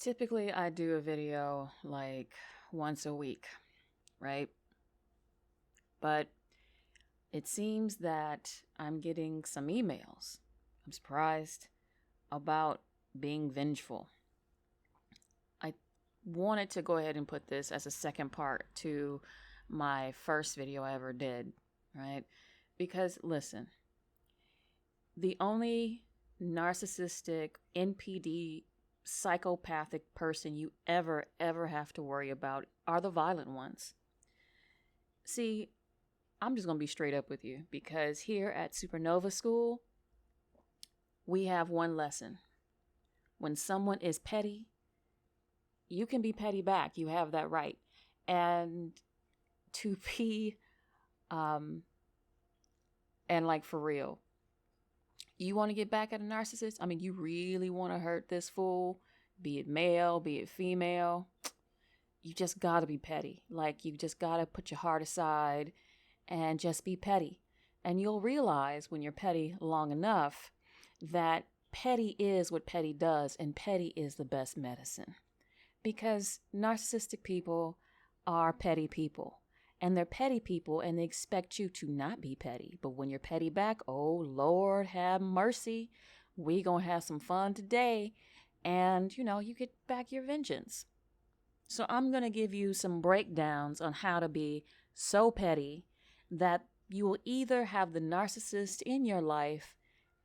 Typically, I do a video like once a week, right? But it seems that I'm getting some emails. I'm surprised about being vengeful. I wanted to go ahead and put this as a second part to my first video I ever did, right? Because listen, the only narcissistic NPD psychopathic person you ever have to worry about are the violent ones. See, I'm just going to be straight up with you because here at Supernova School, we have one lesson. When someone is petty, you can be petty back. You have that right. And to be, and like for real, you want to get back at a narcissist? I mean, you really want to hurt this fool, be it male, be it female. You just got to be petty. Like, you just got to put your heart aside and just be petty. And you'll realize when you're petty long enough that petty is what petty does, and petty is the best medicine. Because narcissistic people are petty people. And they're petty people, and they expect you to not be petty. But when you're petty back, oh, Lord have mercy. We gonna have some fun today. And, you get back your vengeance. So I'm going to give you some breakdowns on how to be so petty that you will either have the narcissist in your life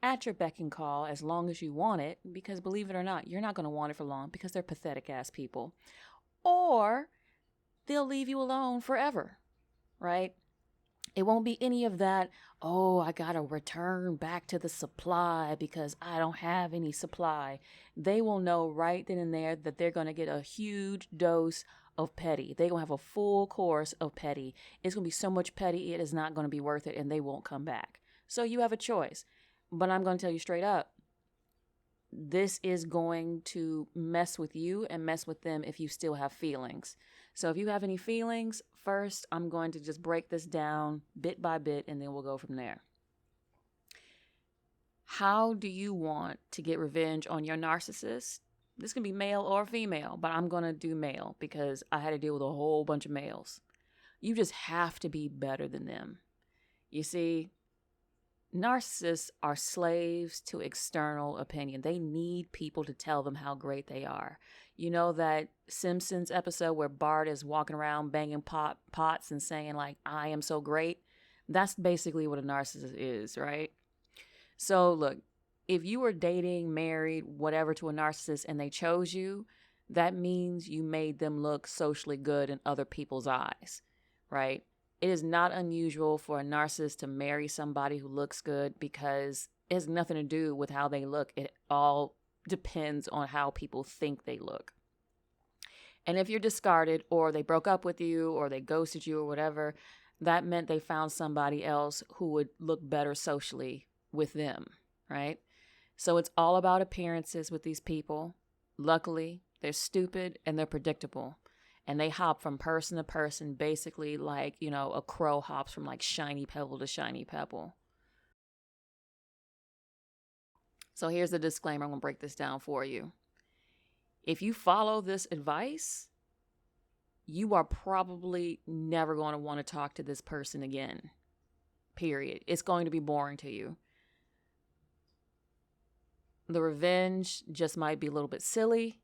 at your beck and call as long as you want it, because believe it or not, you're not going to want it for long because they're pathetic ass people, or they'll leave you alone forever, right? It won't be any of that, oh, I got to return back to the supply because I don't have any supply. They will know right then and there that they're going to get a huge dose of petty. They're going to have a full course of petty. It's going to be so much petty, it is not going to be worth it, and they won't come back. So you have a choice. But I'm going to tell you straight up, this is going to mess with you and mess with them if you still have feelings. So if you have any feelings, first I'm going to just break this down bit by bit, and then we'll go from there. How do you want to get revenge on your narcissist? This can be male or female, but I'm going to do male because I had to deal with a whole bunch of males. You just have to be better than them. You see, narcissists are slaves to external opinion. They need people to tell them how great they are. You know that Simpsons episode where Bart is walking around banging pots and saying like, I am so great? That's basically what a narcissist is, right? So look, if you were dating, married, whatever to a narcissist and they chose you, that means you made them look socially good in other people's eyes, right? It is not unusual for a narcissist to marry somebody who looks good because it has nothing to do with how they look. It all depends on how people think they look. And if you're discarded or they broke up with you or they ghosted you or whatever, that meant they found somebody else who would look better socially with them, right? So it's all about appearances with these people. Luckily, they're stupid and they're predictable. And they hop from person to person, basically like, a crow hops from like shiny pebble to shiny pebble. So here's the disclaimer. I'm going to break this down for you. If you follow this advice, you are probably never going to want to talk to this person again. Period. It's going to be boring to you. The revenge just might be a little bit silly.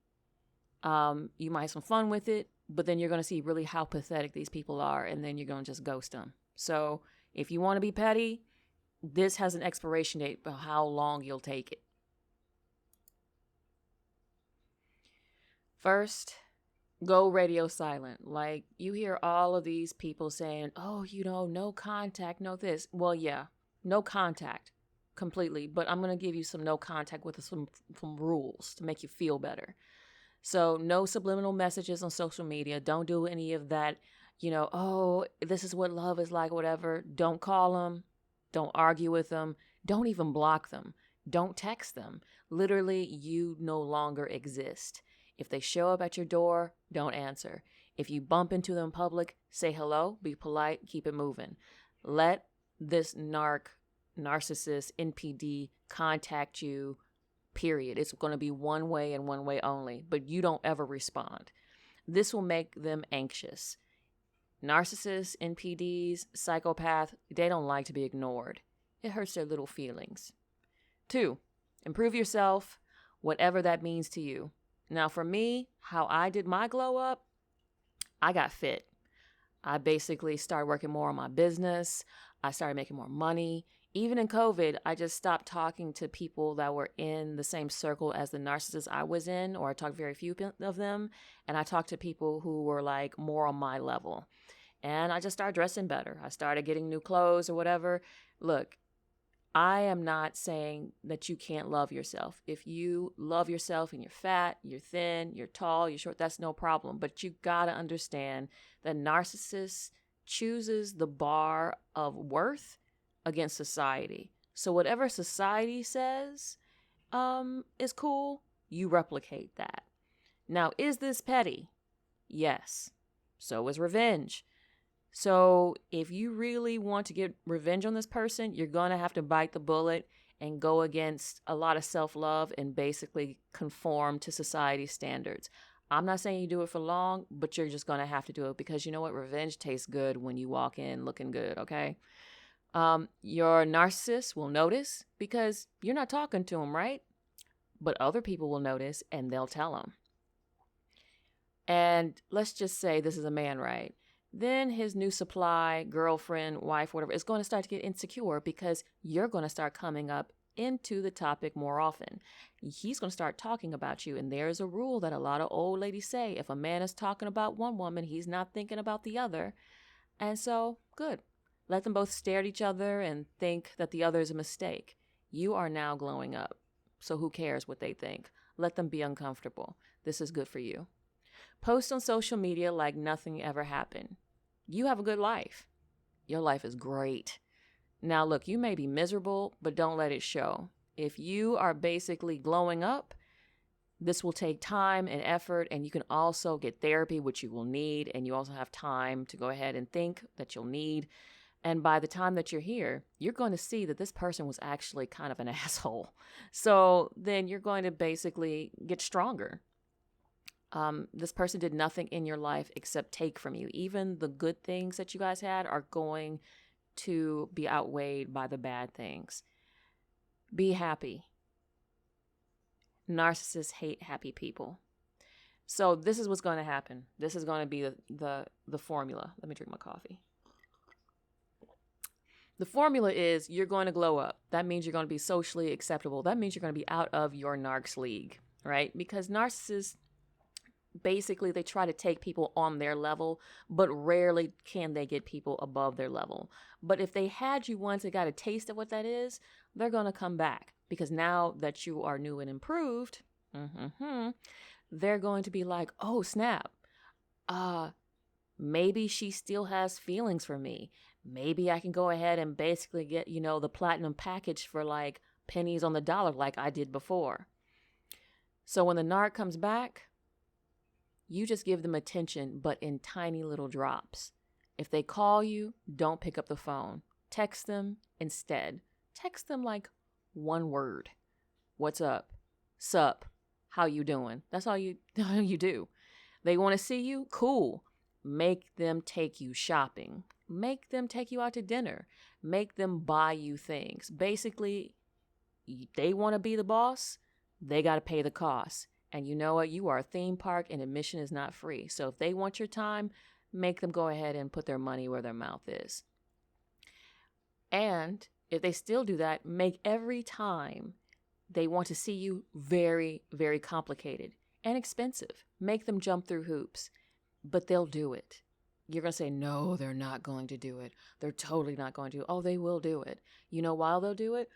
You might have some fun with it, but then you're going to see really how pathetic these people are, and then you're going to just ghost them. So if you want to be petty, this has an expiration date of how long you'll take it. First, go radio silent. Like, you hear all of these people saying, oh, no contact, no this. Well, yeah, no contact completely, but I'm going to give you some no contact with some rules to make you feel better. So no subliminal messages on social media. Don't do any of that, oh, this is what love is like, whatever. Don't call them. Don't argue with them. Don't even block them. Don't text them. Literally, you no longer exist. If they show up at your door, don't answer. If you bump into them in public, say hello, be polite, keep it moving. Let this narcissist, NPD contact you period. It's going to be one way and one way only, but you don't ever respond. This will make them anxious. Narcissists, NPDs, psychopaths, they don't like to be ignored. It hurts their little feelings. 2, improve yourself, whatever that means to you. Now, for me, how I did my glow up, I got fit. I basically started working more on my business. I started making more money. Even in COVID, I just stopped talking to people that were in the same circle as the narcissists I was in, or I talked very few of them. And I talked to people who were like more on my level. And I just started dressing better. I started getting new clothes or whatever. Look, I am not saying that you can't love yourself. If you love yourself and you're fat, you're thin, you're tall, you're short, that's no problem. But you got to understand that narcissist chooses the bar of worth against society. So whatever society says is cool, you replicate that. Now, is this petty? Yes. So is revenge. So if you really want to get revenge on this person, you're going to have to bite the bullet and go against a lot of self-love and basically conform to society's standards. I'm not saying you do it for long, but you're just going to have to do it because you know what? Revenge tastes good when you walk in looking good, okay? Your narcissist will notice because you're not talking to him, right? But other people will notice and they'll tell him. And let's just say this is a man, right? Then his new supply, girlfriend, wife, whatever, is going to start to get insecure because you're going to start coming up into the topic more often. He's going to start talking about you. And there's a rule that a lot of old ladies say. If a man is talking about one woman, he's not thinking about the other. And so, good. Let them both stare at each other and think that the other is a mistake. You are now glowing up. So who cares what they think? Let them be uncomfortable. This is good for you. Post on social media like nothing ever happened. You have a good life. Your life is great. Now, look, you may be miserable, but don't let it show. If you are basically glowing up, this will take time and effort, and you can also get therapy, which you will need, and you also have time to go ahead and think that you'll need. And by the time that you're here, you're going to see that this person was actually kind of an asshole. So then you're going to basically get stronger. This person did nothing in your life except take from you. Even the good things that you guys had are going to be outweighed by the bad things. Be happy. Narcissists hate happy people. So this is what's going to happen. This is going to be the formula. Let me drink my coffee. The formula is you're going to glow up. That means you're going to be socially acceptable. That means you're going to be out of your narcs league, right? Because narcissists, basically, they try to take people on their level, but rarely can they get people above their level. But if they had you once and got a taste of what that is, they're going to come back. Because now that you are new and improved, they're going to be like, oh, snap. Maybe she still has feelings for me. Maybe I can go ahead and basically get, the platinum package for like pennies on the dollar like I did before. So when the narc comes back, you just give them attention, but in tiny little drops. If they call you, don't pick up the phone. Text them instead. Text them like one word. What's up? Sup? How you doing? That's all you do. They want to see you? Cool. Make them take you shopping. Make them take you out to dinner. Make them buy you things. Basically, they want to be the boss. They got to pay the cost. And you know what? You are a theme park and admission is not free. So if they want your time, make them go ahead and put their money where their mouth is. And if they still do that, make every time they want to see you very, very complicated and expensive. Make them jump through hoops, but they'll do it. You're going to say, no, they're not going to do it. They're totally not going to. Oh, they will do it. You know why they'll do it?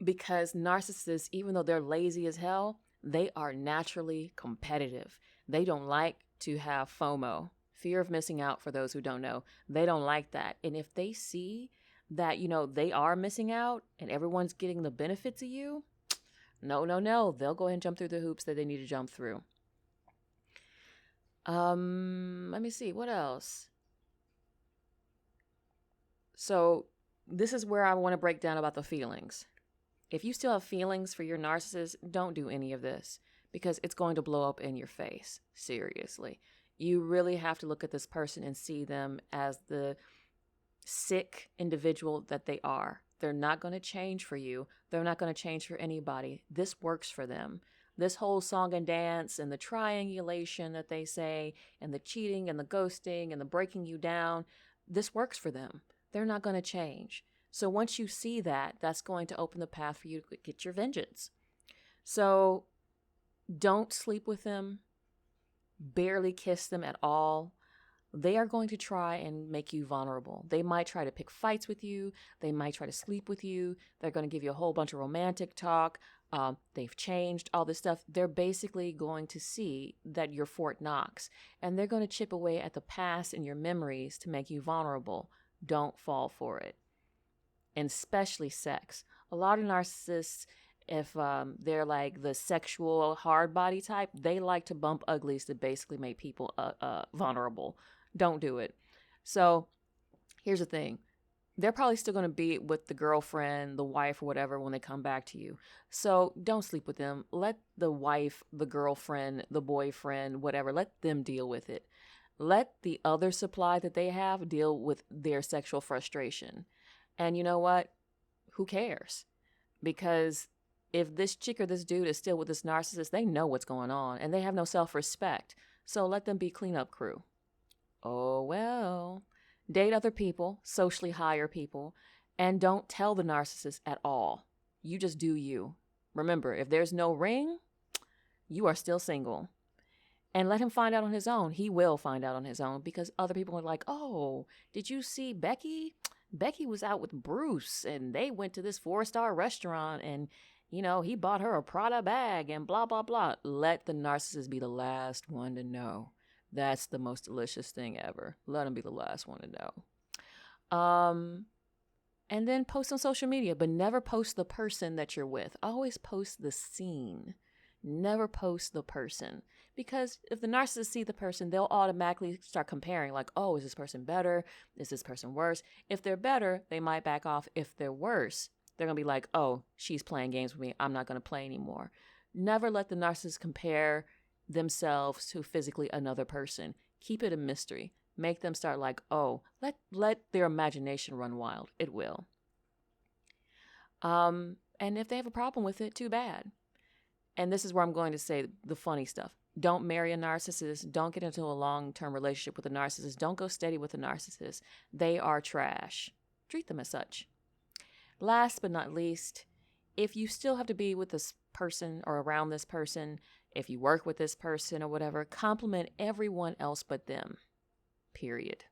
Because narcissists, even though they're lazy as hell, they are naturally competitive. They don't like to have FOMO, fear of missing out, for those who don't know. They don't like that. And if they see that, they are missing out and everyone's getting the benefits of you, no. They'll go ahead and jump through the hoops that they need to jump through. Let me see. What else? So this is where I want to break down about the feelings. If you still have feelings for your narcissist, don't do any of this because it's going to blow up in your face. Seriously. You really have to look at this person and see them as the sick individual that they are. They're not going to change for you. They're not going to change for anybody. This works for them. This whole song and dance and the triangulation that they say and the cheating and the ghosting and the breaking you down, this works for them. They're not going to change. So once you see that, that's going to open the path for you to get your vengeance. So don't sleep with them. Barely kiss them at all. They are going to try and make you vulnerable. They might try to pick fights with you. They might try to sleep with you. They're going to give you a whole bunch of romantic talk. They've changed, all this stuff. They're basically going to see that you're Fort Knox, and they're going to chip away at the past and your memories to make you vulnerable. Don't fall for it. And especially sex. A lot of narcissists, if they're like the sexual hard body type, they like to bump uglies to basically make people vulnerable. Don't do it. So here's the thing. They're probably still going to be with the girlfriend, the wife, or whatever when they come back to you. So don't sleep with them. Let the wife, the girlfriend, the boyfriend, whatever, let them deal with it. Let the other supply that they have deal with their sexual frustration. And you know what? Who cares? Because if this chick or this dude is still with this narcissist, they know what's going on and they have no self-respect. So let them be cleanup crew. Oh, well. Date other people, socially hire people, and don't tell the narcissist at all. You just do you. Remember, if there's no ring, you are still single. And let him find out on his own. He will find out on his own because other people are like, oh, did you see Becky? Becky was out with Bruce and they went to this 4-star restaurant and, you know, he bought her a Prada bag and blah, blah, blah. Let the narcissist be the last one to know. That's the most delicious thing ever. Let him be the last one to know. And then post on social media, but never post the person that you're with. Always post the scene. Never post the person. Because if the narcissists see the person, they'll automatically start comparing like, oh, is this person better? Is this person worse? If they're better, they might back off. If they're worse, they're going to be like, oh, she's playing games with me. I'm not going to play anymore. Never let the narcissist compare themselves to physically another person. Keep it a mystery. Make them start like, oh, let their imagination run wild. It will. And if they have a problem with it, too bad. And this is where I'm going to say the funny stuff. Don't marry a narcissist. Don't get into a long-term relationship with a narcissist. Don't go steady with a narcissist. They are trash. Treat them as such. Last but not least, if you still have to be with this person or around this person, if you work with this person or whatever, compliment everyone else but them. Period.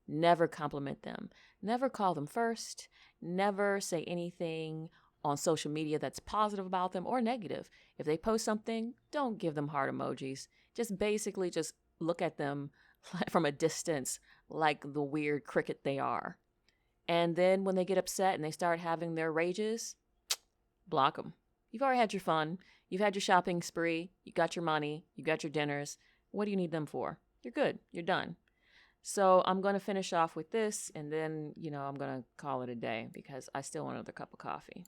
Never compliment them. Never call them first. Never say anything on social media that's positive about them or negative. If they post something, don't give them heart emojis. Just basically just look at them from a distance like the weird cricket they are. And then when they get upset and they start having their rages, block them. You've already had your fun. You've had your shopping spree. You got your money. You got your dinners. What do you need them for? You're good. You're done. So I'm going to finish off with this and then, I'm going to call it a day because I still want another cup of coffee.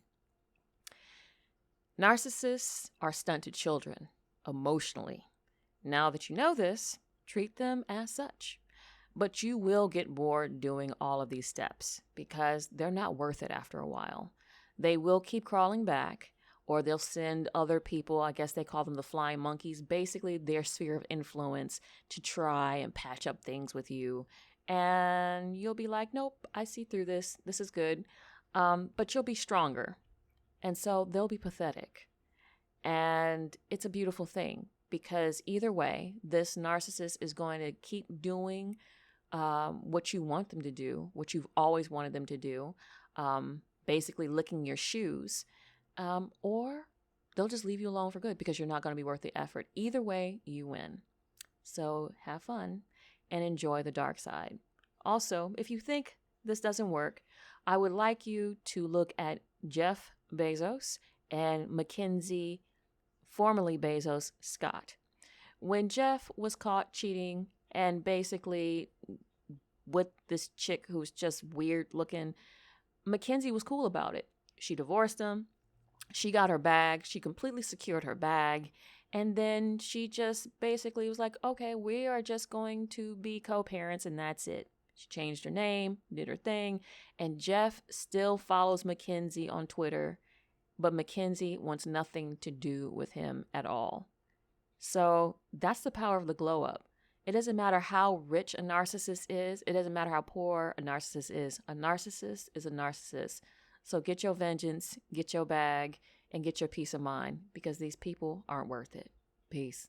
Narcissists are stunted children, emotionally. Now that you know this, treat them as such. But you will get bored doing all of these steps because they're not worth it after a while. They will keep crawling back, or they'll send other people, I guess they call them the flying monkeys, basically their sphere of influence to try and patch up things with you. And you'll be like, nope, I see through this. This is good. But you'll be stronger. And so they'll be pathetic. And it's a beautiful thing because either way, this narcissist is going to keep doing what you want them to do, what you've always wanted them to do, basically licking your shoes, or they'll just leave you alone for good because you're not going to be worth the effort. Either way, you win. So have fun and enjoy the dark side. Also, if you think this doesn't work, I would like you to look at Jeff Bezos and Mackenzie, formerly Bezos, Scott. When Jeff was caught cheating and basically with this chick who's just weird looking, Mackenzie was cool about it. She divorced him. She got her bag. She completely secured her bag. And then she just basically was like, okay, we are just going to be co-parents and that's it. She changed her name, did her thing. And Jeff still follows Mackenzie on Twitter, but Mackenzie wants nothing to do with him at all. So that's the power of the glow up. It doesn't matter how rich a narcissist is. It doesn't matter how poor a narcissist is. A narcissist is a narcissist. So get your vengeance, get your bag, and get your peace of mind because these people aren't worth it. Peace.